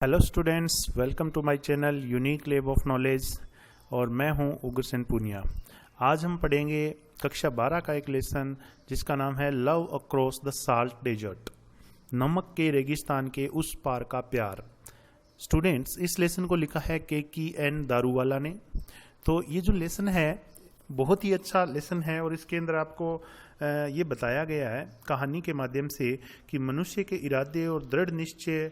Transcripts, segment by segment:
Hello students, welcome to my channel unique lab of knowledge और मैं हूं उग्रसेन पूनिया। आज हम पढ़ेंगे कक्षा 12 का एक लेसन जिसका नाम है love across the salt desert, नमक के रेगिस्तान के उस पार का प्यार। स्टूडेंट्स, इस लेसन को लिखा है KKN दारूवाला ने। तो ये जो लेसन है बहुत ही अच्छा लेसन है और इसके अंदर आपको ये बताया गया है कहानी के माध्यम से कि मनुष्य के इरादे और दृढ़ निश्चय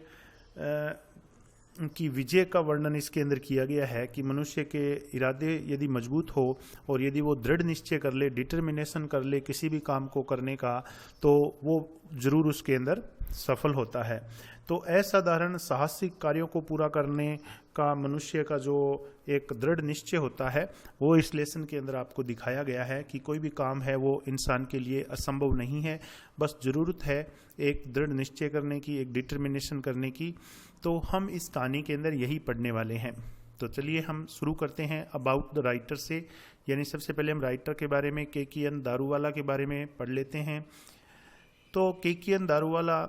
की विजय का वर्णन इसके अंदर किया गया है कि मनुष्य के इरादे यदि मजबूत हो और यदि वो दृढ़ निश्चय कर ले, डिटर्मिनेशन कर ले किसी भी काम को करने का, तो वो जरूर उसके अंदर सफल होता है। तो असाधारण साहसिक कार्यों को पूरा करने का मनुष्य का जो एक दृढ़ निश्चय होता है वो इस लेसन के अंदर आपको दिखाया गया है कि कोई भी काम है वो इंसान के लिए असंभव नहीं है, बस ज़रूरत है एक दृढ़ निश्चय करने की, एक डिटर्मिनेशन करने की। तो हम इस कहानी के अंदर यही पढ़ने वाले हैं। तो चलिए हम शुरू करते हैं अबाउट द राइटर से, यानी सबसे पहले हम राइटर के बारे में KKN दारूवाला के बारे में पढ़ लेते हैं। तो KKN दारूवाला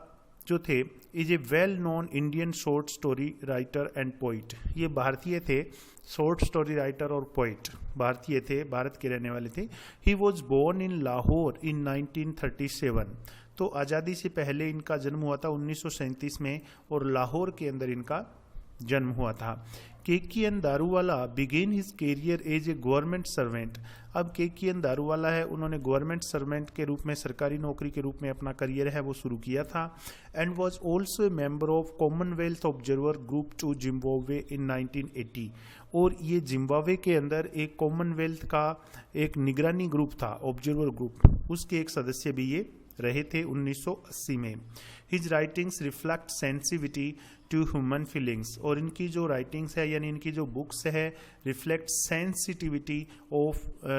जो थे is a well known Indian short story writer and poet. ये भारतीय थे, शॉर्ट स्टोरी राइटर और पोइट भारतीय थे, भारत के रहने वाले थे। He was born in Lahore in 1937। तो आज़ादी से पहले इनका जन्म हुआ था 1937 में और लाहौर के अंदर इनका जन्म हुआ था। KKN Daruwalla began his career as a government servant. अब KKN दारूवाला है, उन्होंने गवर्नमेंट सर्वेंट के रूप में, सरकारी नौकरी के रूप में अपना करियर है वो शुरू किया था। And was also a member of Commonwealth Observer Group to Zimbabwe in 1980। और ये जिम्बाब्वे के अंदर एक कॉमनवेल्थ का एक निगरानी ग्रुप था, ऑब्जर्वर ग्रुप, उसके एक सदस्य भी ये रहे थे 1980 में। His writings reflect sensitivity to human feelings. और इनकी जो राइटिंग्स है यानी इनकी जो बुक्स है reflect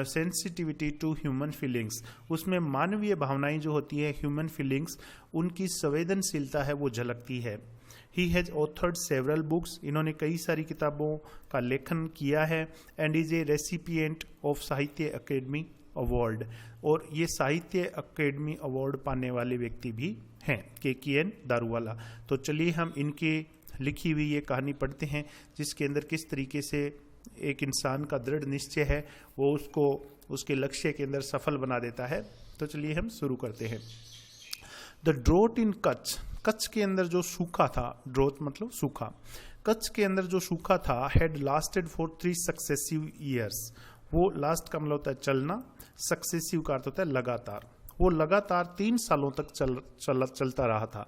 sensitivity to human feelings. उसमें मानवीय भावनाएं जो होती है, ह्यूमन फीलिंग्स, उनकी संवेदनशीलता है वो झलकती है। He has authored several books. इन्होंने कई सारी किताबों का लेखन किया है। And is a recipient of साहित्य अकेडमी अवार्ड। और ये साहित्य अकेडमी अवार्ड पाने वाले व्यक्ति भी हैं KKN दारूवाला। तो चलिए हम इनकी लिखी हुई ये कहानी पढ़ते हैं जिसके अंदर किस तरीके से एक इंसान का दृढ़ निश्चय है वो उसको उसके लक्ष्य के अंदर सफल बना देता है। तो चलिए हम शुरू करते हैं। द ड्रोट इन कच्छ। कच्छ के अंदर जो सूखा था, ड्रोट मतलब सूखा, कच्छ के अंदर जो सूखा था had lasted for 3 successive years. वो लास्ट का मतलब होता है चलना, सक्सेसिव का अर्थ होता है लगातार। वो लगातार 3 सालों तक चलता रहा था।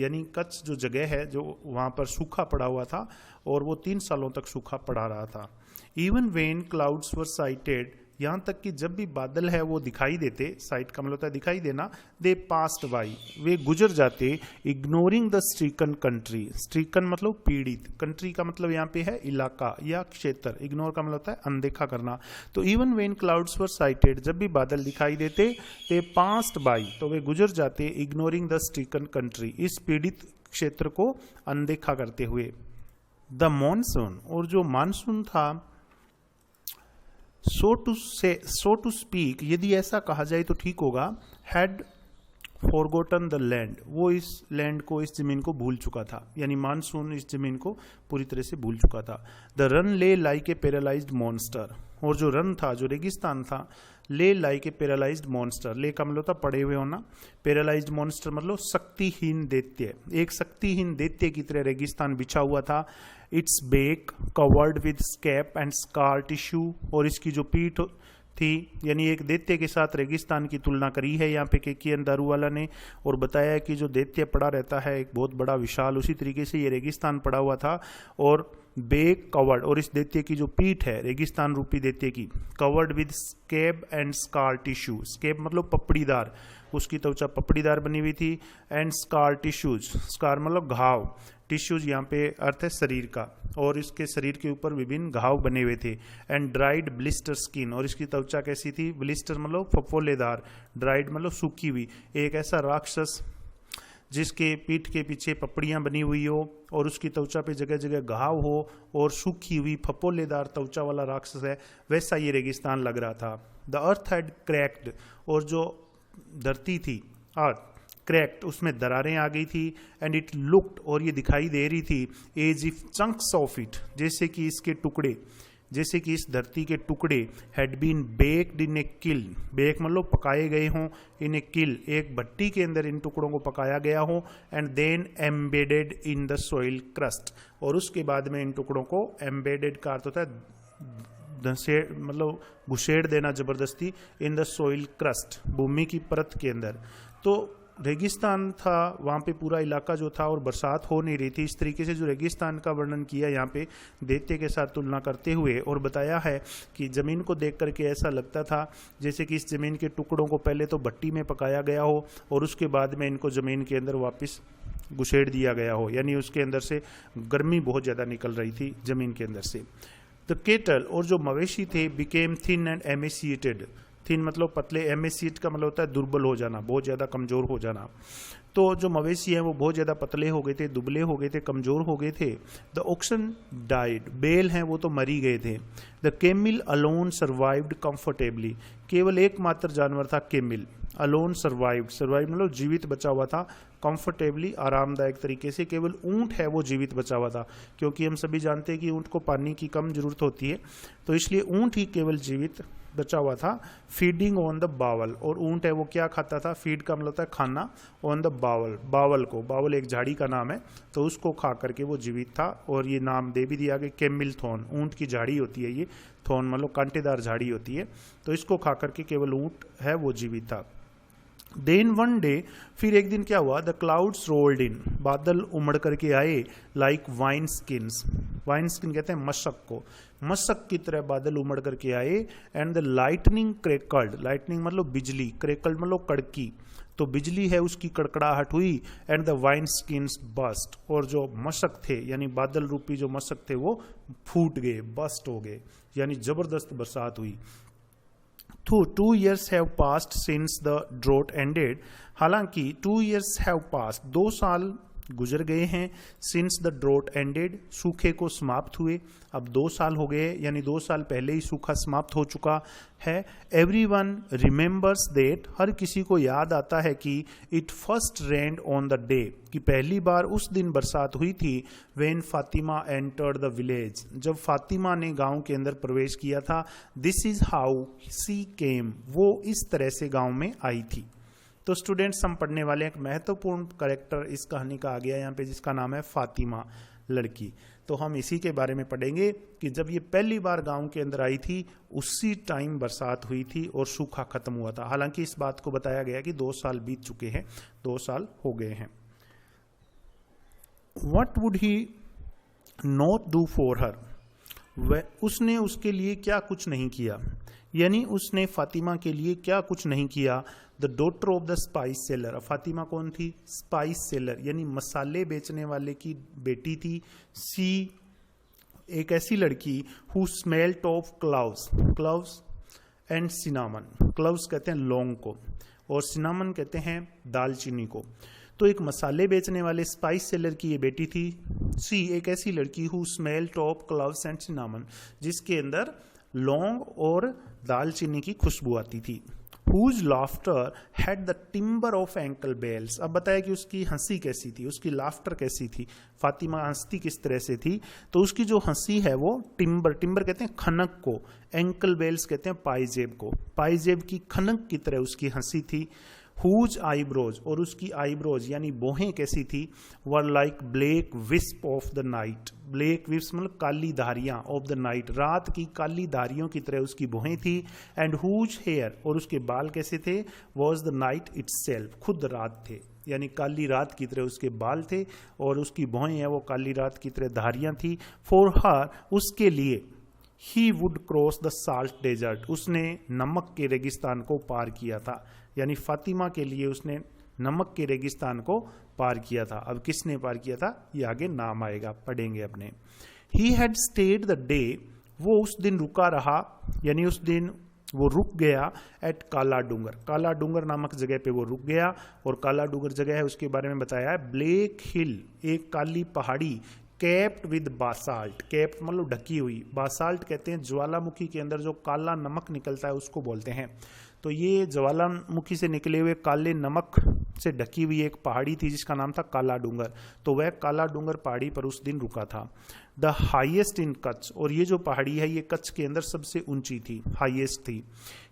यानी कच्छ जो जगह है जो वहां पर सूखा पड़ा हुआ था और वो 3 सालों तक सूखा पड़ा रहा था। Even when clouds were sighted, यहाँ तक कि जब भी बादल है वो दिखाई देते, साइट का मतलब होता है दिखाई देना, दे पास्ट बाई, वे गुजर जाते, इग्नोरिंग द स्ट्रीकन कंट्री। स्ट्रीकन मतलब पीड़ित, कंट्री का मतलब यहाँ पे है इलाका या क्षेत्र, इग्नोर का मतलब होता है अनदेखा करना। तो even when clouds were sighted, जब भी बादल दिखाई देते, दे पास्ट बाई, तो वे गुजर जाते, इग्नोरिंग द स्ट्रीकन कंट्री, इस पीड़ित क्षेत्र को अनदेखा करते हुए। द मॉनसून, और जो मानसून था, सो टू स्पीक, यदि ऐसा कहा जाए तो ठीक होगा, हैड फॉरगॉटन द लैंड, वो इस लैंड को, इस जमीन को भूल चुका था। यानी मानसून इस जमीन को पूरी तरह से भूल चुका था। द रन ले लाइक ए पैरालाइज्ड मॉन्स्टर, और जो रन था, जो रेगिस्तान था, ले लाइक ए पैरालाइज्ड मॉन्स्टर, ले का मतलब था पड़े हुए होना, पैरालाइज्ड मॉन्स्टर मतलब शक्तिहीन दैत्य, एक शक्तिहीन दैत्य की तरह रेगिस्तान बिछा हुआ था। Its back covered with scab and scar tissue, और इसकी जो पीठ थी, यानी एक दैत्य के साथ रेगिस्तान की तुलना करी है यहाँ पे KKN दारूवाला ने, और बताया कि जो दैत्य पड़ा रहता है एक बहुत बड़ा विशाल, उसी तरीके से ये रेगिस्तान पड़ा हुआ था। और बेक कवर्ड, और इस दैत्य की जो पीठ है, रेगिस्तान रूपी दैत्य की, covered with scab and scar tissue, scab मतलब पपड़ीदार, उसकी त्वचा पपड़ीदार बनी हुई थी। एंड स्कार टिश्यूज, स्कार मतलब घाव, टिश्यूज यहाँ पे अर्थ है शरीर का, और इसके शरीर के ऊपर विभिन्न घाव बने हुए थे। एंड ड्राइड ब्लिस्टर स्किन, और इसकी त्वचा कैसी थी, ब्लिस्टर मतलब फफोलेदार, ड्राइड मतलब सूखी हुई। एक ऐसा राक्षस जिसके पीठ के पीछे पपड़ियां बनी हुई हो और उसकी त्वचा पे जगह जगह घाव हो और सूखी हुई फफोलेदार त्वचा वाला राक्षस है, वैसा ये रेगिस्तान लग रहा था। द अर्थ हैड क्रैक्ड, और जो धरती थी, अर्थ क्रैक्ड, उसमें दरारें आ गई थी, एंड इट लुक्ड, और ये दिखाई दे रही थी, as if chunks of it, जैसे कि इसके टुकड़े, जैसे कि इस धरती के टुकड़े had been baked in a kiln, bake मतलब पकाए गए हों, इन ए किल, एक भट्टी के अंदर इन टुकड़ों को पकाया गया हो, and then embedded in the soil crust, और उसके बाद में इन टुकड़ों को एम्बेडेड का अर्थ होता है मतलब घुसेड़ देना जबरदस्ती, इन द सॉइल क्रस्ट, भूमि की परत के अंदर। तो रेगिस्तान था वहाँ पे पूरा इलाका जो था, और बरसात हो नहीं रही थी। इस तरीके से जो रेगिस्तान का वर्णन किया यहाँ पे दैत्य के साथ तुलना करते हुए, और बताया है कि ज़मीन को देख करके ऐसा लगता था जैसे कि इस ज़मीन के टुकड़ों को पहले तो भट्टी में पकाया गया हो, और उसके बाद में इनको ज़मीन के अंदर वापस घुसेड़ दिया गया हो, यानी उसके अंदर से गर्मी बहुत ज़्यादा निकल रही थी ज़मीन के अंदर से। द केटल, और जो मवेशी थे, बिकेम थिन एंड एमेसिएटेड, थिन मतलब पतले, एमेसिएट का मतलब होता है दुर्बल हो जाना, बहुत ज़्यादा कमज़ोर हो जाना। तो जो मवेशी हैं वो बहुत ज़्यादा पतले हो गए थे, दुबले हो गए थे, कमज़ोर हो गए थे। द ऑक्सन डाइड, बैल हैं वो तो मरी गए थे। The camel alone survived comfortably, केवल एकमात्र जानवर था केमिल, अलोन सर्वाइव्ड, सर्वाइव मतलब जीवित बचा हुआ था, कंफर्टेबली आरामदायक तरीके से, केवल ऊंट है वो जीवित बचा हुआ था, क्योंकि हम सभी जानते हैं कि ऊंट को पानी की कम जरूरत होती है, तो इसलिए ऊंट ही केवल जीवित बचा हुआ था। फीडिंग ऑन द बावल, और ऊंट है वो क्या खाता था, फीड का मतलब होता है खाना, ऑन द बावल, बावल को, बावल एक झाड़ी का नाम है, तो उसको खा करके वो जीवित था, और ये नाम दे भी दिया गया केमिल थॉर्न, ऊंट की झाड़ी होती है ये, थॉर्न मतलब कांटेदार झाड़ी होती है, तो इसको खा करके केवल ऊंट है वो जीवित था। देन वन डे, फिर एक दिन क्या हुआ, द क्लाउड्स रोल्ड इन, बादल उमड़ करके आए, like wine skins, wine skin कहते हैं मशक को, मशक की तरह बादल उमड़ करके आए, एंड द लाइटनिंग क्रैकल्ड, लाइटनिंग मतलब बिजली, क्रैकल्ड मतलब कड़की, तो बिजली है उसकी कड़कड़ाहट हुई, and the wine skins burst, और जो मशक थे यानी बादल रूपी जो मशक थे वो फूट गए, बस्ट हो गए, यानी जबरदस्त बरसात हुई। 2 years have passed since the drought ended, हालांकि 2 years have passed, 2 साल गुजर गए हैं, since the drought ended, सूखे को समाप्त हुए, अब 2 साल हो गए, यानी 2 साल पहले ही सूखा समाप्त हो चुका है। Everyone remembers that, हर किसी को याद आता है कि it first rained on the day, कि पहली बार उस दिन बरसात हुई थी, when Fatima entered the village, जब फातिमा ने गांव के अंदर प्रवेश किया था। This is how she came, वो इस तरह से गांव में आई थी। तो स्टूडेंट्स हम पढ़ने वाले एक महत्वपूर्ण कैरेक्टर इस कहानी का आ गया यहाँ पे, जिसका नाम है फातिमा, लड़की। तो हम इसी के बारे में पढ़ेंगे कि जब ये पहली बार गांव के अंदर आई थी उसी टाइम बरसात हुई थी और सूखा खत्म हुआ था। हालांकि इस बात को बताया गया कि 2 साल बीत चुके हैं, 2 साल हो गए हैं। What would he not do for her? उसने उसके लिए क्या कुछ नहीं किया, यानी उसने फातिमा के लिए क्या कुछ नहीं किया। The daughter of the spice seller, Fatima कौन थी, स्पाइस सेलर यानी मसाले बेचने वाले की बेटी थी। सी एक ऐसी लड़की who smelt of cloves, cloves and cinnamon, cloves कहते हैं लौंग को और सिनामन कहते हैं दालचीनी को। तो एक मसाले बेचने वाले स्पाइस सेलर की ये बेटी थी। सी एक ऐसी लड़की who smelt of cloves and cinnamon, जिसके अंदर लौंग और दालचीनी की खुशबू आती थी। Whose laughter had the timber of ankle bells, अब बताया कि उसकी हंसी कैसी थी, उसकी लाफ्टर कैसी थी, फातिमा हंसती किस तरह से थी। तो उसकी जो हंसी है वो टिम्बर, टिम्बर कहते हैं खनक को, एंकल बेल्स कहते हैं पाइजेब को, पाइजेब की खनक की तरह उसकी हंसी थी। हुज आईब्रोज, और उसकी आईब्रोज यानी बोहें कैसी थी, were like black wisp of the night, black wisp मतलब काली धारियां, ऑफ द नाइट रात की काली धारियों की तरह उसकी बोहें थी। एंड हुज हेयर, और उसके बाल कैसे थे, वॉज द नाइट इटसेल्फ, खुद रात थे, यानी काली रात की तरह उसके बाल थे और उसकी भौहें हैं वो काली रात की तरह धारियां थी। फॉर हर, उसके लिए, he would cross the salt desert, उसने नमक के रेगिस्तान को पार किया था, यानी फातिमा के लिए उसने नमक के रेगिस्तान को पार किया था। अब किसने पार किया था ये आगे नाम आएगा, पढ़ेंगे अपने। He had state the day, वो उस दिन रुका रहा, यानी उस दिन वो रुक गया एट काला डूंगर, काला डूंगर नामक जगह पे वो रुक गया। और काला डूंगर जगह है उसके बारे में बताया है, ब्लैक हिल एक काली पहाड़ी, कैप्ड विद बासाल्ट, कैप्ड मतलब ढकी हुई, बासाल्ट कहते हैं ज्वालामुखी के अंदर जो काला नमक निकलता है उसको बोलते हैं। तो ये ज्वालामुखी से निकले हुए काले नमक से ढकी हुई एक पहाड़ी थी जिसका नाम था काला डूंगर, तो वह काला डूंगर पहाड़ी पर उस दिन रुका था। द हाईएस्ट इन कच्छ, और ये जो पहाड़ी है ये कच्छ के अंदर सबसे ऊंची थी, हाईएस्ट थी।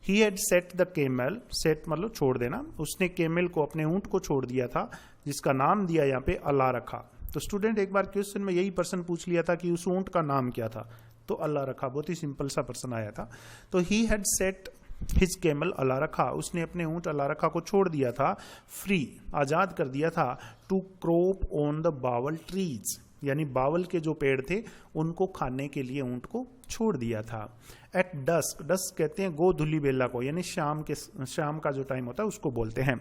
ही had set the camel, set मतलब छोड़ देना, उसने केमल को, अपने ऊंट को छोड़ दिया था, जिसका नाम दिया यहाँ पे अल्लाह रखा। तो स्टूडेंट एक बार क्वेश्चन में यही प्रश्न पूछ लिया था कि उस ऊंट का नाम क्या था, तो अल्लाह रखा, बहुत ही सिंपल सा प्रश्न आया था। तो he had set his camel Allah Rakha, उसने अपने ऊंट अल्लाह रखा को छोड़ दिया था, फ्री आजाद कर दिया था, to crop on the bawal trees, यानी बावल के जो पेड़ थे उनको खाने के लिए ऊंट को छोड़ दिया था। एट डस्क, डस्क कहते हैं गोधुली बेला को, यानी शाम का जो टाइम होता है उसको बोलते हैं।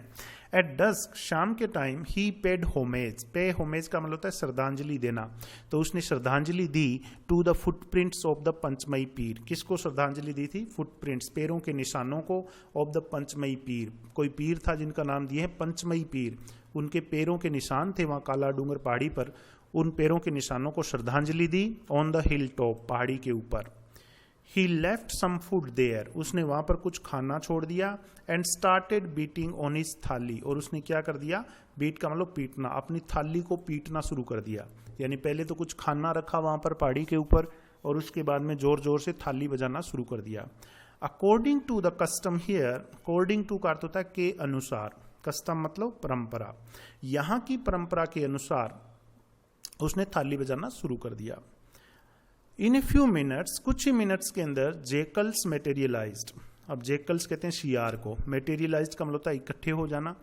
एट डस्क, शाम के time, he paid homage, pay homage का मतलब होता है श्रद्धांजलि देना, तो उसने श्रद्धांजलि दी to the footprints of the Panchmai Pir. किसको श्रद्धांजलि दी थी? फुटप्रिंट्स, पैरों के निशानों को, ऑफ द पंचमई पीर, कोई पीर था जिनका नाम दिए है पंचमई पीर, उनके पैरों के निशान थे वहां काला डूंगर पहाड़ी पर, उन पैरों के निशानों को श्रद्धांजलि दी ऑन द हिल टॉप, पहाड़ी के ऊपर। ही लेफ्ट सम फूड देयर, उसने वहां पर कुछ खाना छोड़ दिया, and started beating on his थाली, और उसने क्या कर दिया? बीट का मतलब पीटना, अपनी थाली को पीटना शुरू कर दिया, यानी पहले तो कुछ खाना रखा वहां पर पहाड़ी के ऊपर और उसके बाद में जोर जोर से थाली बजाना शुरू कर दिया। According to the custom here, according to का अर्थ होता है के अनुसार, कस्टम मतलब परंपरा, यहाँ की परंपरा के अनुसार उसने थाली बजाना शुरू कर दिया। इन ए फ्यू मिनट्स, कुछ ही मिनट्स के अंदर, जेकल्स मेटेरियलाइज्ड, अब जेकल्स कहते हैं शियार को, मेटेरियलाइज्ड का मतलब होता है इकट्ठे हो जाना,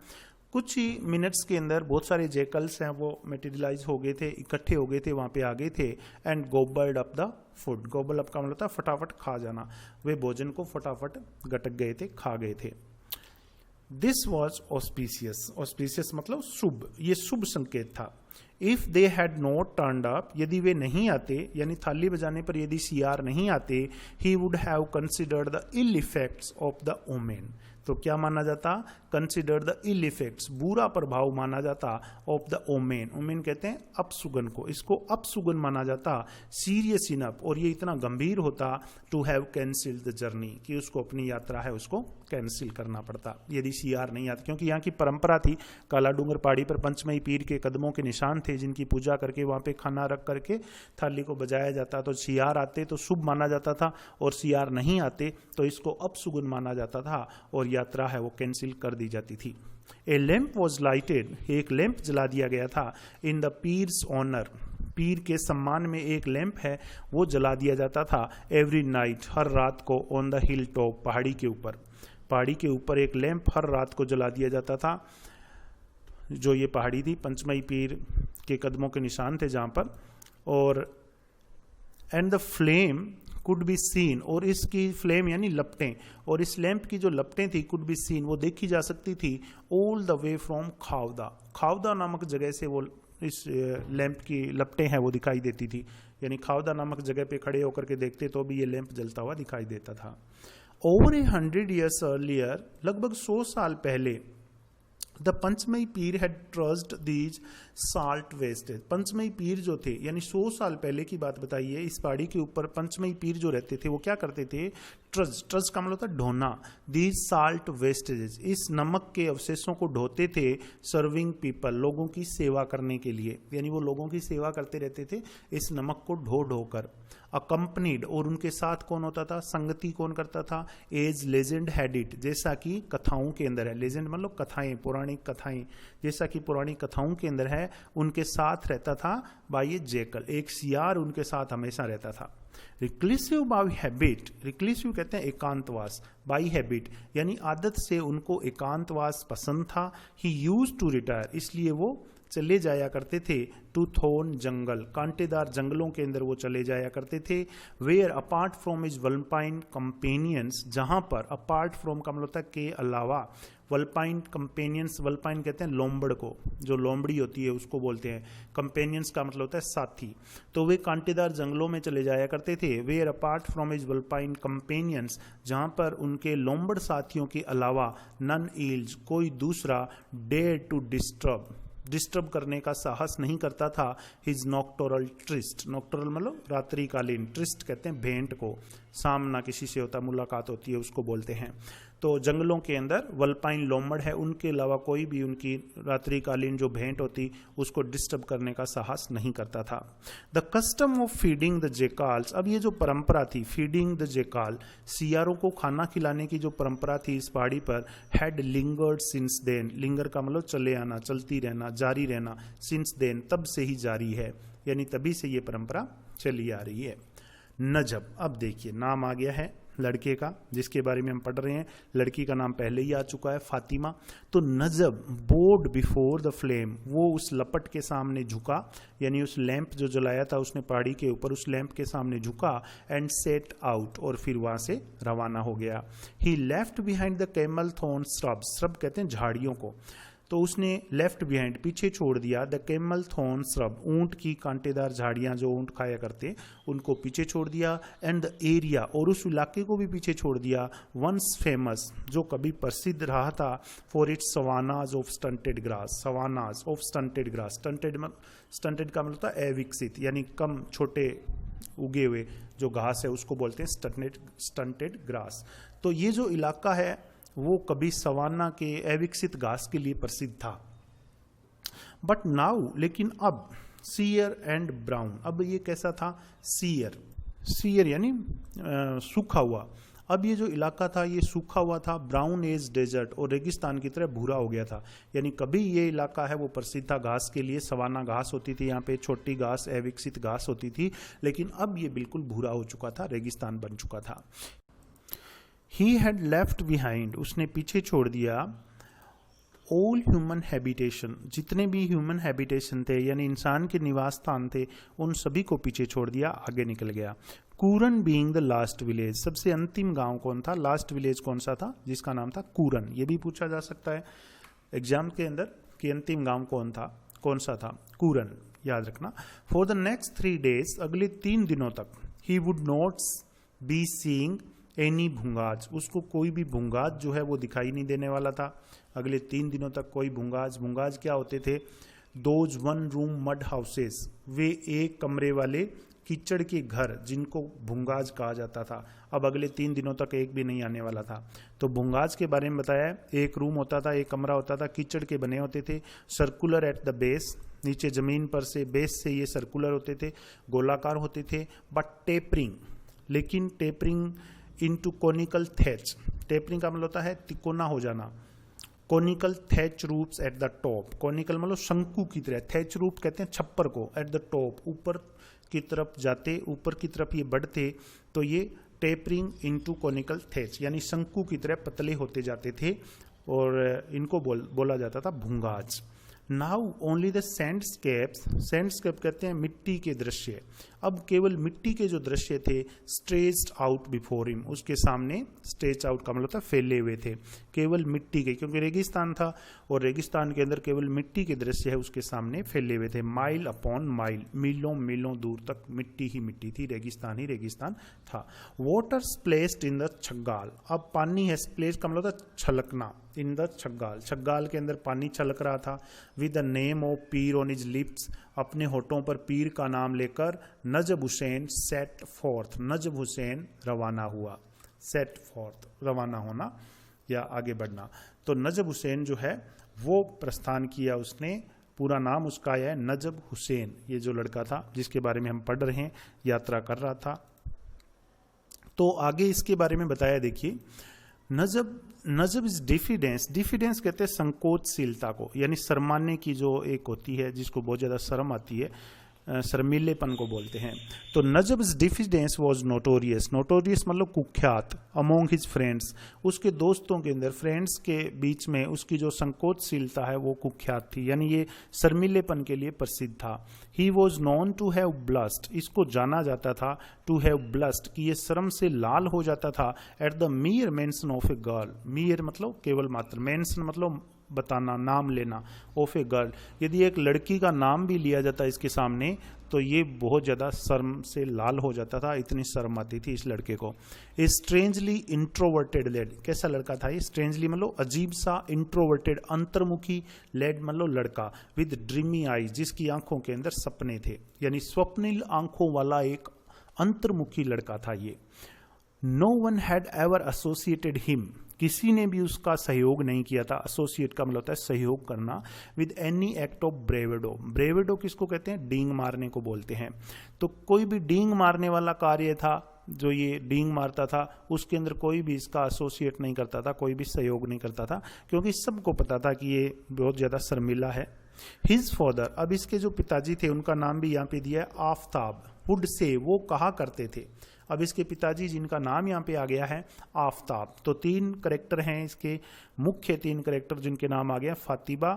कुछ ही मिनट्स के अंदर बहुत सारे जेकल्स हैं वो मेटेरियलाइज हो गए थे, इकट्ठे हो गए थे, वहां पे आ गए थे। And gobbled up the food, gobble up का मतलब होता है फटाफट खा जाना, वे भोजन को फटाफट गटक गए थे, खा गए थे। दिस वॉज ऑस्पिशियस, ऑस्पिशियस मतलब शुभ, ये शुभ संकेत था। If they had not turned up, यदि वे नहीं आते, यानी थाली बजाने पर यदि सियार नहीं आते, he would have considered the ill effects of the omen, तो क्या माना जाता? कंसिडर द इल इफेक्ट्स, बुरा प्रभाव माना जाता, ऑफ द ओमेन, ओमेन कहते हैं अपसुगन को, इसको अपसुगन माना जाता, सीरियस इनफ, और ये इतना गंभीर होता, to have cancelled the journey, कि उसको अपनी यात्रा है उसको कैंसिल करना पड़ता यदि सियार नहीं आता, क्योंकि यहाँ की परंपरा थी, काला डूंगर पहाड़ी पर पंचमई पीर के कदमों के निशान थे जिनकी पूजा करके वहां पे खाना रख करके थाली को बजाया जाता, तो सियार आते तो शुभ माना जाता था, और सियार नहीं आते तो इसको अपसुगन माना जाता था और यात्रा है वो कैंसिल कर दी जाती थी। ए लैंप वॉज लाइटेड, एक लैंप जला दिया गया था, इन द पीर्स ऑनर, पीर के सम्मान में एक लैंप है वो जला दिया जाता था, एवरी नाइट, हर रात को, ऑन द हिल टॉप, पहाड़ी के ऊपर, पहाड़ी के ऊपर एक लैंप हर रात को जला दिया जाता था। जो ये पहाड़ी थी पंचमई पीर के कदमों के निशान थे जहां पर, और and the flame could be seen, और इसकी फ्लेम यानी लपटें, और इस लैंप की जो लपटें थी कुड बी सीन, वो देखी जा सकती थी, all the way from Khavda, Khavda नामक जगह से वो इस लैंप की लपटें हैं वो दिखाई देती थी, यानी खावदा नामक जगह पे खड़े होकर के देखते तो भी ये लैंप जलता हुआ दिखाई देता था। ओवर 100 years अर्लियर, लगभग 100 साल पहले, the Panchmai Pir had ट्रस्ड these salt wastage, पंचमई पीर जो थे, यानी 100 साल पहले की बात बताइए, इस पहाड़ी के ऊपर पंचमई पीर जो रहते थे वो क्या करते थे? ट्रस्ट, ट्रस्ट का मतलब होता है ढोना, दीज साल्ट वेस्टेजेस, इस नमक के अवशेषों को ढोते थे, सर्विंग पीपल, लोगों की सेवा करने के लिए, यानी वो लोगों की सेवा करते रहते थे इस नमक को ढो ढो कर। अकम्पनीड, और उनके साथ कौन होता था? संगति कौन करता था? एज लेजेंड हैड इट, जैसा कि कथाओं के अंदर है, लेजेंड मतलब कथाएं, पौराणिक कथाएं, जैसा कि पौराणिक कथाओं के अंदर है, उनके साथ रहता था बाय ए जेकल, एक सियार उनके साथ हमेशा रहता था। रिक्लिसिव बाय हैबिट, रिक्लिसिव कहते हैं एकांतवास, बाय हैबिट यानी आदत से उनको एकांतवास पसंद था। ही यूज्ड टू रिटायर, इसलिए वो चले जाया करते थे, टू थोर्न जंगल, कांटेदार जंगलों के अंदर वो चले जाया करते थे। Where apart from his vulpine companions, जहां पर, अपार्ट फ्रॉम का मतलब होता है के अलावा, वल्पाइन कंपेनियंस, वल्पाइन कहते हैं लोमबड़ को, जो लोमड़ी होती है उसको बोलते हैं, कंपेनियंस का मतलब होता है साथी, तो वे कांटेदार जंगलों में चले जाया करते थे। Where apart from his vulpine companions, जहां पर उनके लोमबड़ साथियों के अलावा, नन ईल्स, कोई दूसरा, डेयर टू डिस्टर्ब करने का साहस नहीं करता था, हिज नॉक्टोरल ट्रिस्ट, नॉक्टोरल मतलब रात्रिकालीन, ट्रिस्ट कहते हैं भेंट को, सामना किसी से होता, मुलाकात होती है उसको बोलते हैं। तो जंगलों के अंदर वल्पाइन लोमड़ है, उनके अलावा कोई भी उनकी रात्रिकालीन जो भेंट होती उसको डिस्टर्ब करने का साहस नहीं करता था। The custom of feeding the jackals, अब ये जो परंपरा थी फीडिंग द जेकाल, सियारों को खाना खिलाने की जो परंपरा थी इस पहाड़ी पर, had lingered since then, linger का मतलब चले आना, चलती रहना, जारी रहना, सिंस देन तब से ही जारी है, यानी तभी से ये परंपरा चली आ रही है। नजब, अब देखिए नाम आ गया है लड़के का जिसके बारे में हम पढ़ रहे हैं, लड़की का नाम पहले ही आ चुका है फातिमा। तो नजब बोर्ड बिफोर द फ्लेम, वो उस लपट के सामने झुका, यानी उस लैंप जो जलाया था उसने पहाड़ी के ऊपर, उस लैंप के सामने झुका, एंड सेट आउट, और फिर वहां से रवाना हो गया। He left behind the camel thorn shrub, shrub कहते हैं झाड़ियों को, तो उसने लेफ्ट बिहाइंड पीछे छोड़ दिया द कैमल थॉर्न श्रब, ऊंट की कांटेदार झाड़ियां जो ऊंट खाया करते उनको पीछे छोड़ दिया, एंड द एरिया, और उस इलाके को भी पीछे छोड़ दिया, वंस फेमस, जो कभी प्रसिद्ध रहा था, for its savannahs of stunted grass, savannahs of stunted grass, stunted का मतलब है अविकसित, यानी कम छोटे उगे हुए जो घास है उसको बोलते हैं स्टंटेड ग्रास। तो ये जो इलाका है वो कभी सवाना के अविकसित घास के लिए प्रसिद्ध था। बट नाउ, लेकिन अब, सीयर एंड ब्राउन, अब ये कैसा था, सीयर यानी सूखा हुआ, अब ये जो इलाका था ये सूखा हुआ था, ब्राउन एज डेजर्ट, और रेगिस्तान की तरह भूरा हो गया था। यानी कभी ये इलाका है वो प्रसिद्ध था घास के लिए, सवाना घास होती थी यहाँ पे, छोटी घास अविकसित घास होती थी, लेकिन अब ये बिल्कुल भूरा हो चुका था, रेगिस्तान बन चुका था। He had left behind, उसने पीछे छोड़ दिया, all human habitation, जितने भी ह्यूमन हैबिटेशन थे यानी इंसान के निवास स्थान थे उन सभी को पीछे छोड़ दिया, आगे निकल गया। कूरन बीइंग द लास्ट विलेज, सबसे अंतिम गांव कौन था, लास्ट विलेज कौन सा था, जिसका नाम था कूरन। ये भी पूछा जा सकता है एग्जाम के अंदर कि अंतिम गांव कौन सा था, कूरन, याद रखना। फॉर द नेक्स्ट 3 days, अगले 3 दिनों तक, he would not be seeing any भूंगाज, उसको कोई भी भूंगाज जो है वो दिखाई नहीं देने वाला था। अगले 3 दिनों तक कोई भूंगाज क्या होते थे, दोज 1 रूम मड हाउसेस, वे एक कमरे वाले कीचड़ के घर जिनको भूंगाज कहा जाता था। अब अगले 3 दिनों तक एक भी नहीं आने वाला था। तो भूंगाज के बारे में बताया, एक रूम होता था, एक कमरा होता था, कीचड़ के बने होते थे, सर्कुलर एट द बेस, नीचे जमीन पर से बेस से ये सर्कुलर होते थे, गोलाकार होते थे, बट टेपरिंग, लेकिन tapering into conical thatch, tapering का मतलब होता है तिकोना हो जाना, conical thatch roofs at the top, conical मतलब शंकु की तरह, थैच रूट कहते हैं छप्पर को, एट द टॉप ऊपर की तरफ जाते, ऊपर की तरफ ये बढ़ते, तो ये टेपरिंग इनटू कोनिकल थैच, यानी शंकु की तरह पतले होते जाते थे, और इनको बोला जाता था भूंगाज। नाउ ओनली द सैंडस्केप कहते हैं मिट्टी के दृश्य, अब केवल मिट्टी के जो दृश्य थे, स्ट्रेच्ड आउट बिफोर हिम, उसके सामने, स्ट्रेच आउट का मतलब था फैले हुए थे, केवल मिट्टी के, क्योंकि रेगिस्तान था और रेगिस्तान के अंदर केवल मिट्टी के दृश्य है उसके सामने फैले हुए थे। माइल अपॉन माइल, मीलों दूर तक मिट्टी ही मिट्टी थी, रेगिस्तान ही रेगिस्तान था। वाटर स्प्लेस्ड इन द छग्गाल, अब पानी है, स्प्लेस का मतलब था छलकना, इन द छग्गाल, छग्गाल के अंदर पानी छलक रहा था। With the name of Pir on his lips, अपने होठों पर पीर का नाम लेकर नजब हुसैन सेट फोर्थ, नजब हुसैन रवाना हुआ, सेट फोर्थ रवाना होना या आगे बढ़ना। तो नजब हुसैन जो है वो प्रस्थान किया, उसने, पूरा नाम उसका है नजब हुसैन, ये जो लड़का था जिसके बारे में हम पढ़ रहे हैं, यात्रा कर रहा था। तो आगे इसके बारे में बताया, देखिए, नजब इज डिफिडेंस कहते हैं संकोचशीलता को, यानी शर्माने की जो एक होती है जिसको बहुत ज्यादा शर्म आती है, शर्मीलेपन को बोलते हैं। तो नजब्स डिफिडेंस वाज नोटोरियस मतलब कुख्यात, अमोंग हिज फ्रेंड्स, उसके दोस्तों के अंदर, फ्रेंड्स के बीच में उसकी जो संकोचशीलता है वो कुख्यात थी, यानी ये शर्मीलेपन के लिए प्रसिद्ध था। He was known to have blushed, इसको जाना जाता था, टू हैव ब्लस्ट, कि ये शर्म से लाल हो जाता था, at the मियर mention of a girl, मियर मतलब केवल मात्र, मेंशन मतलब बताना, नाम लेना, ऑफ ए गर्ल, यदि एक लड़की का नाम भी लिया जाता इसके सामने तो ये बहुत ज्यादा शर्म से लाल हो जाता था, इतनी शर्म आती थी इस लड़के को। ए स्ट्रेंजली इंट्रोवर्टेड लेड, कैसा लड़का था ये, स्ट्रेंजली मतलब अजीब सा, इंट्रोवर्टेड अंतर्मुखी, लेड मतलब लड़का, विद ड्रीमी आईज, जिसकी आंखों के अंदर सपने थे, यानी स्वप्निल आंखों वाला एक अंतर्मुखी लड़का था ये। No one had ever associated him, किसी ने भी उसका सहयोग नहीं किया था। एसोसिएट का मतलब होता है सहयोग करना। विद एनी एक्ट ऑफ ब्रेविडो, ब्रेविडो किसको कहते हैं? डींग मारने को बोलते हैं। तो कोई भी डींग मारने वाला कार्य था, जो ये डींग मारता था, उसके अंदर कोई भी इसका एसोसिएट नहीं करता था, कोई भी सहयोग नहीं करता था, क्योंकि सबको पता था कि ये बहुत ज़्यादा शर्मिला है। हिज फादर, अब इसके जो पिताजी थे उनका नाम भी यहाँ पे दिया है आफ्ताब। वुड से, वो कहा करते थे। अब इसके पिताजी जिनका नाम यहाँ पे आ गया है आफ्ताब। तो 3 करेक्टर हैं इसके, मुख्य 3 करेक्टर जिनके नाम आ गया, फातिबा,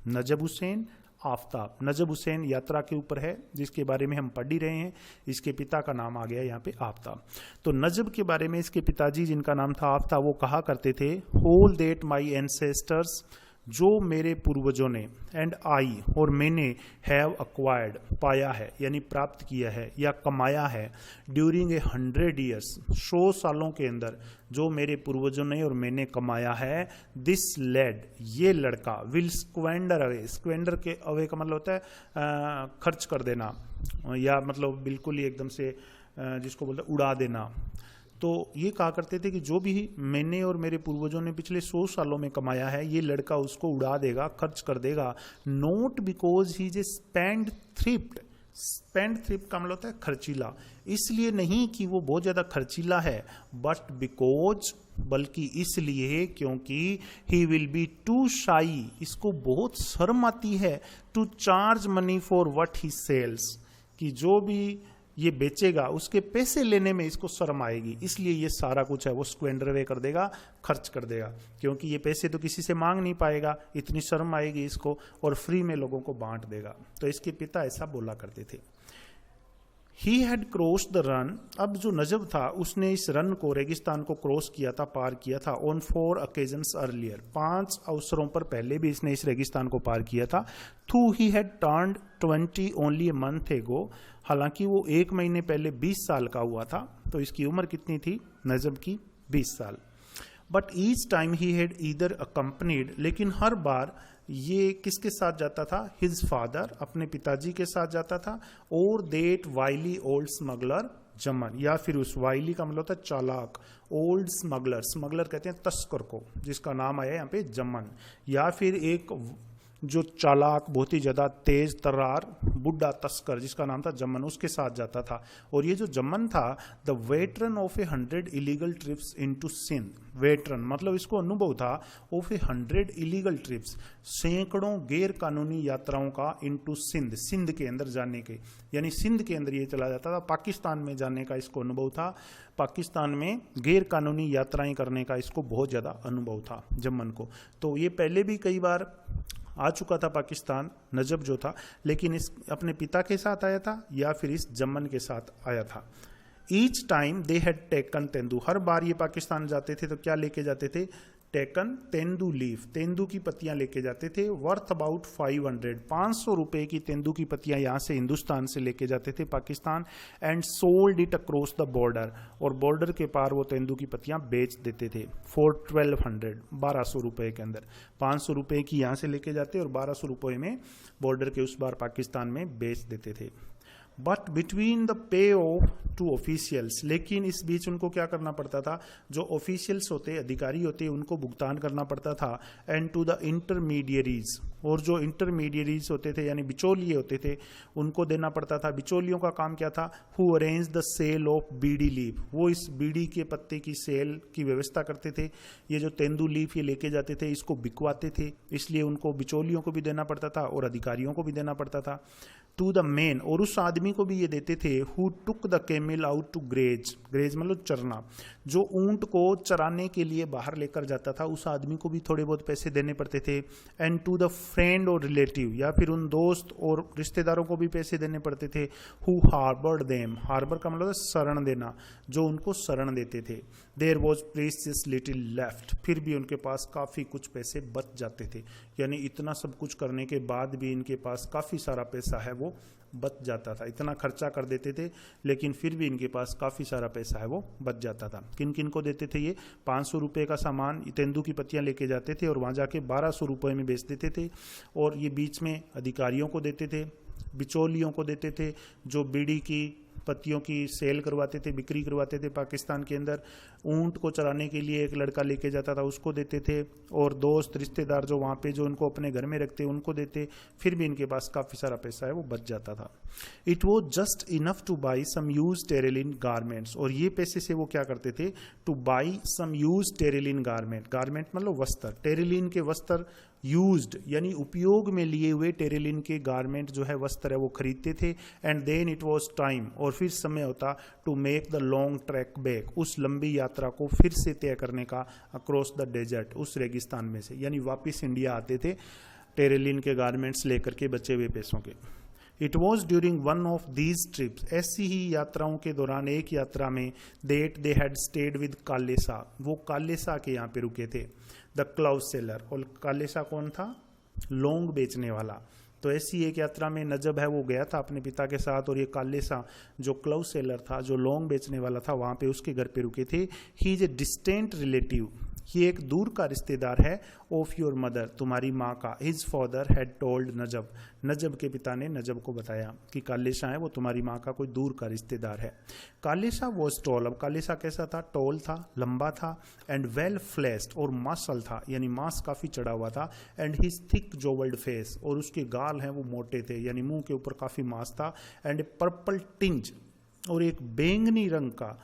नजब हुसैन, आफ्ताब। नजब हुसैन यात्रा के ऊपर है, जिसके बारे में हम पढ़ ही रहे हैं। इसके पिता का नाम आ गया यहाँ पे आफ्ताब। तो नजब के बारे में इसके पिताजी जिनका नाम था आफ्ताब, वो कहा करते थे, होल दैट माई एंसेस्टर्स, जो मेरे पूर्वजों ने, एंड आई, और मैंने, हैव अक्वायर्ड, पाया है यानी प्राप्त किया है या कमाया है, ड्यूरिंग 100 ईयर्स, 100 सालों के अंदर जो मेरे पूर्वजों ने और मैंने कमाया है, दिस लेड, ये लड़का, विल स्क्वेंडर अवे, स्क्वेंडर के अवे का मतलब होता है खर्च कर देना, या मतलब बिल्कुल ही एकदम से जिसको बोलते हैं उड़ा देना। तो ये कहा करते थे कि जो भी मैंने और मेरे पूर्वजों ने पिछले 100 सालों में कमाया है, ये लड़का उसको उड़ा देगा, खर्च कर देगा। Not because he J spend thrift, spend thrift का मतलब होता है खर्चीला, इसलिए नहीं कि वो बहुत ज्यादा खर्चीला है, बट बिकॉज, बल्कि इसलिए क्योंकि ही विल बी टू शाई, इसको बहुत शर्म आती है, to charge money for what he sells, कि जो भी ये बेचेगा उसके पैसे लेने में इसको शर्म आएगी, इसलिए ये सारा कुछ है वो स्क्वेंडर वे कर देगा, खर्च कर देगा, क्योंकि ये पैसे तो किसी से मांग नहीं पाएगा, इतनी शर्म आएगी इसको, और फ्री में लोगों को बांट देगा। तो इसके पिता ऐसा बोला करते थे। He had cross the run, अब जो नजब था उसने इस रन को, रेगिस्तान को क्रॉस किया था, पार किया था, ऑन 4 occasions अर्लियर, 5 अवसरों पर पहले भी इसने इस रेगिस्तान को पार किया था। थू he had turned 20 only a month एगो, हालांकि वो 1 महीने पहले 20 साल का हुआ था। तो इसकी उम्र कितनी थी नजब की? 20 साल। But each time he had either accompanied, लेकिन हर बार ये किसके साथ जाता था? हिज फादर, अपने पिताजी के साथ जाता था, और देट वाइली ओल्ड स्मगलर जमन, या फिर उस वाइली का मतलब होता है चालाक, ओल्ड स्मगलर, स्मगलर कहते हैं तस्कर को, जिसका नाम आया यहाँ पे जमन, या फिर एक जो चालाक, बहुत ही ज्यादा तेज तर्रार बुढ़ा तस्कर जिसका नाम था जमन, उसके साथ जाता था। और ये जो जमन था, the veteran of 100 illegal trips into Sindh, veteran मतलब इसको अनुभव था, ऑफ 100 इलीगल ट्रिप्स, सैकड़ों गैर कानूनी यात्राओं का, इनटू सिंध, सिंध के अंदर जाने के, यानी सिंध के अंदर ये चला जाता था, पाकिस्तान में जाने का इसको अनुभव था, पाकिस्तान में गैर कानूनी यात्राएं करने का इसको बहुत ज्यादा अनुभव था जमन को। तो ये पहले भी कई बार आ चुका था पाकिस्तान, नजब जो था, लेकिन इस अपने पिता के साथ आया था या फिर इस जमन के साथ आया था। Each time they had taken तेंदू, हर बार ये पाकिस्तान जाते थे तो क्या लेके जाते थे? टेकन तेंदू लीफ, तेंदू की पत्तियां लेके जाते थे, वर्थ अबाउट 500 रुपए की तेंदू की पत्तियां यहां से हिंदुस्तान से लेके जाते थे Pakistan, and sold it across the border, और बॉर्डर के पार वो तेंदू की पत्तियां बेच देते थे, फॉर 1200 रुपए के अंदर, 500 रुपए की यहां से लेके जाते और 1200 रुपए में बॉर्डर के उस बार पाकिस्तान में बेच देते थे। But between the pay off to officials, लेकिन इस बीच उनको क्या करना पड़ता था? जो ऑफिशियल्स होते, अधिकारी होते, उनको भुगतान करना पड़ता था, एंड टू द इंटरमीडियरीज, और जो इंटरमीडियरीज होते थे यानी बिचौलिए होते थे, उनको देना पड़ता था। बिचौलियों का काम क्या था? Who arrange the sale of bidi leaf, वो इस बीड़ी के पत्ते की सेल की व्यवस्था करते थे। ये जो तेंदू लीफ ये लेके जाते थे, इसको बिकवाते थे, इसलिए उनको बिचौलियों को भी देना पड़ता था और अधिकारियों को भी देना पड़ता था। टू द मैन, और उस आदमी को भी ये देते थे, who took the camel out to graze, graze मतलब चरना, जो ऊंट को चराने के लिए बाहर लेकर जाता था, उस आदमी को भी थोड़े बहुत पैसे देने पड़ते थे। एंड टू द फ्रेंड और रिलेटिव, या फिर उन दोस्त और रिश्तेदारों को भी पैसे देने पड़ते थे, हु हार्बर्ड देम, हार्बर का मतलब शरण देना, जो उनको शरण देते थे। There was precious little left, फिर भी उनके पास काफी कुछ पैसे बच जाते थे, यानी इतना सब कुछ करने के बाद भी इनके पास काफी सारा पैसा है वो बच जाता था। इतना खर्चा कर देते थे लेकिन फिर भी इनके पास काफी सारा पैसा है वो बच जाता था। किन किन को देते थे ये? 500 रुपए का सामान तेंदू की पत्तियां लेके जाते थे और वहां जाके 1200 रुपए में बेच देते थे, और ये बीच में अधिकारियों को देते थे, बिचौलियों को देते थे, जो बीड़ी की पत्तियों की सेल करवाते थे, बिक्री करवाते थे पाकिस्तान के अंदर। ऊंट को चराने के लिए एक लड़का लेके जाता था, उसको देते थे, और दोस्त रिश्तेदार जो वहाँ पे जो उनको अपने घर में रखते उनको देते, फिर भी इनके पास काफ़ी सारा पैसा है वो बच जाता था। It was just enough to buy some used terylene garments, और ये पैसे से वो क्या करते थे, to buy some used terylene garment, garment मतलब वस्त्र, टेरेलिन के वस्त्र, यूज्ड यानी उपयोग में लिए हुए टेरेलिन के गारमेंट जो है वस्त्र है वो खरीदते थे। And then it was time, और फिर समय होता to make the long trek back, उस लंबी यात्रा को फिर से तय करने का अक्रॉस द डेजर्ट, उस रेगिस्तान में से, यानी वापस इंडिया आते थे टेरेलिन के गारमेंट्स लेकर के बचे हुए पैसों के। It was during one of these trips, ऐसी ही यात्राओं के दौरान एक यात्रा में, that they had stayed with Kalesa, वो कालेसा के यहाँ पे रुके थे, द क्लाउ सेलर, और कालेसा कौन था, लौंग बेचने वाला। तो ऐसी एक यात्रा में नजब है वो गया था अपने पिता के साथ, और ये कालेसा जो क्लाउ सेलर था, जो लौंग बेचने वाला था, वहाँ पे उसके घर पे रुके थे। He is a distant relative, ये एक दूर का रिश्तेदार है, ऑफ योर मदर, तुम्हारी माँ का। हिज फादर हैड टोल्ड नजब, नजब के पिता ने नजब को बताया कि कालेसा है वो तुम्हारी माँ का कोई दूर का रिश्तेदार है। कालेसा वॉज टॉल, अब कालेसा कैसा था, टॉल था, लंबा था, एंड वेल फ्लैश्ड, और मासल था, यानी मांस काफ़ी चढ़ा हुआ था, एंड हिज थिक जोवल्ड फेस, और उसके गाल हैं वो मोटे थे, यानी मुंह के ऊपर काफ़ी मांस था, एंड ए पर्पल टिंज, और एक बैंगनी रंग का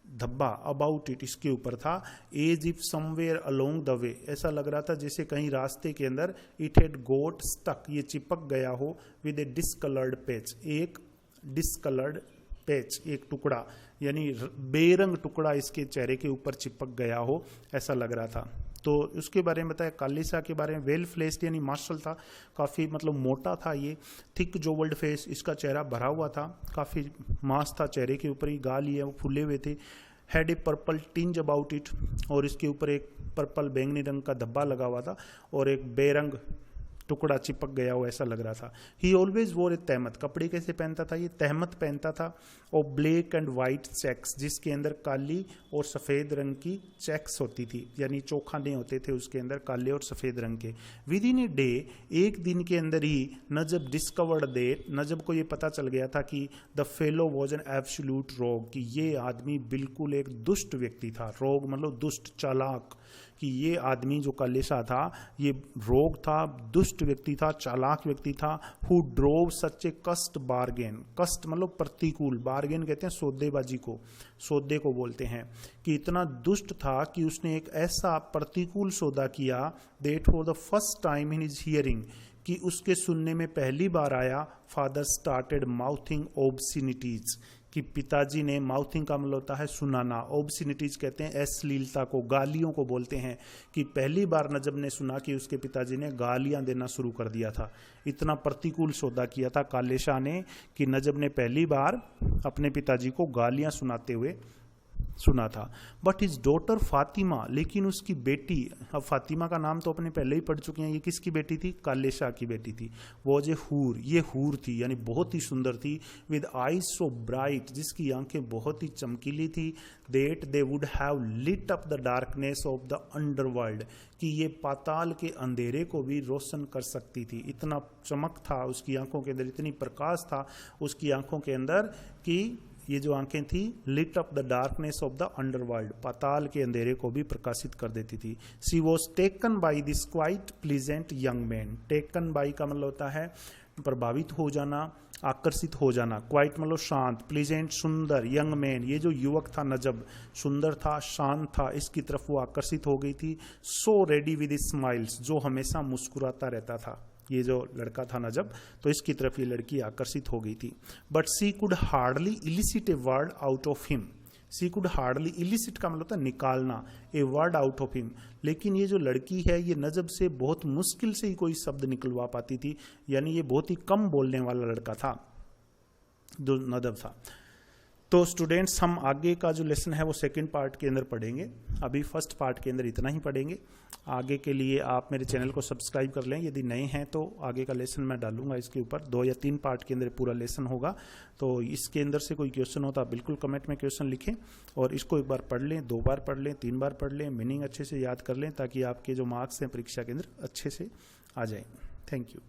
धब्बा अबाउट इट, इसके ऊपर था। As if somewhere along the way, ऐसा लग रहा था जैसे कहीं रास्ते के अंदर, इट हैड गोट स्टक, ये चिपक गया हो, विद ए डिस्कलर्ड पैच, एक डिस्कलर्ड पैच, एक टुकड़ा, यानी बेरंग टुकड़ा इसके चेहरे के ऊपर चिपक गया हो, ऐसा लग रहा था। तो उसके बारे में बताया, कालिसा के बारे में, वेल फ्लेस्ड यानी मार्शल था, काफ़ी मतलब मोटा था ये, थिक जोवल्ड फेस, इसका चेहरा भरा हुआ था, काफ़ी मांस था चेहरे के ऊपर, ही गाल ही है वो फूले हुए थे। Had a purple tinge about it, और इसके ऊपर एक पर्पल बैंगनी रंग का धब्बा लगा हुआ था, और एक बेरंग टुकड़ा चिपक गया हो ऐसा लग रहा था। ही ऑलवेज वोर ए तहमत, कपड़े कैसे पहनता था, ये तहमत पहनता था, और ब्लैक एंड वाइट चेक्स, जिसके अंदर काली और सफ़ेद रंग की चेक्स होती थी, यानी चौखाने होते थे उसके अंदर काले और सफ़ेद रंग के। विद इन ए डे, एक दिन के अंदर ही नजब डिस्कवर्ड दैट, नजब को ये पता चल गया था कि the fellow was an absolute रोग, कि ये आदमी बिल्कुल एक दुष्ट व्यक्ति था, रोग मतलब दुष्ट, चालाक, कि ये आदमी जो कालेसा था ये रोग था, दुष्ट व्यक्ति था, चालाक व्यक्ति था। हु ड्रोव सच ए कस्ट बार्गेन, कस्ट मतलब प्रतिकूल, बार्गेन कहते हैं सौदेबाजी को, सौदे को बोलते हैं, कि इतना दुष्ट था कि उसने एक ऐसा प्रतिकूल सौदा किया, that for the first time in his hearing, कि उसके सुनने में पहली बार आया, फादर स्टार्टेड माउथिंग ऑब्सिनिटीज, कि पिताजी ने, माउथिंग का मतलब होता है सुनाना, ऑब्सिनिटीज कहते हैं अश्लीलता को, गालियों को बोलते हैं, कि पहली बार नजब ने सुना कि उसके पिताजी ने गालियां देना शुरू कर दिया था। इतना प्रतिकूल सौदा किया था कालेशा ने कि नजब ने पहली बार अपने पिताजी को गालियां सुनाते हुए सुना था। बट हिज डॉटर फातिमा, लेकिन उसकी बेटी, अब फातिमा का नाम तो अपने पहले ही पढ़ चुके हैं, ये किसकी बेटी थी, कालेशा की बेटी थी। वो जे हूर, ये हूर थी, यानी बहुत ही सुंदर थी, विद आईज सो ब्राइट, जिसकी आंखें बहुत ही चमकीली थी, that they would have lit up the darkness of the underworld, कि ये पाताल के अंधेरे को भी रोशन कर सकती थी। इतना चमक था उसकी आंखों के अंदर, इतनी प्रकाश था उसकी आंखों के अंदर, कि ये जो आंखें थी, lit up the darkness of the underworld, पाताल के अंधेरे को भी प्रकाशित कर देती थी। She was taken by this quite pleasant young man, taken by का मतलब होता है प्रभावित हो जाना, आकर्षित हो जाना, क्वाइट मतलब शांत, प्लीजेंट सुंदर, यंग मैन, ये जो युवक था नजब, सुंदर था, शांत था, इसकी तरफ वो आकर्षित हो गई थी। सो रेडी विद स्माइल्स, जो हमेशा मुस्कुराता रहता था, ये जो लड़का था नजब, तो इसकी तरफ ये लड़की आकर्षित हो गई थी। But she could hardly elicit a word out of him, she could hardly, elicit का मतलब होता है निकालना, a word out of him, लेकिन ये जो लड़की है ये नजब से बहुत मुश्किल से ही कोई शब्द निकलवा पाती थी, यानी ये बहुत ही कम बोलने वाला लड़का था जो नजब था। तो स्टूडेंट्स, हम आगे का जो लेसन है वो सेकंड पार्ट के अंदर पढ़ेंगे, अभी फर्स्ट पार्ट के अंदर इतना ही पढ़ेंगे। आगे के लिए आप मेरे चैनल को सब्सक्राइब कर लें, यदि नए हैं तो आगे का लेसन मैं डालूंगा इसके ऊपर, 2 या 3 पार्ट के अंदर पूरा लेसन होगा। तो इसके अंदर से कोई क्वेश्चन होता बिल्कुल कमेंट में क्वेश्चन लिखें, और इसको एक बार पढ़ लें, 2 बार पढ़ लें, 3 बार पढ़ लें, मीनिंग अच्छे से याद कर लें, ताकि आपके जो मार्क्स हैं परीक्षा के अंदर अच्छे से आ जाएं। Thank you.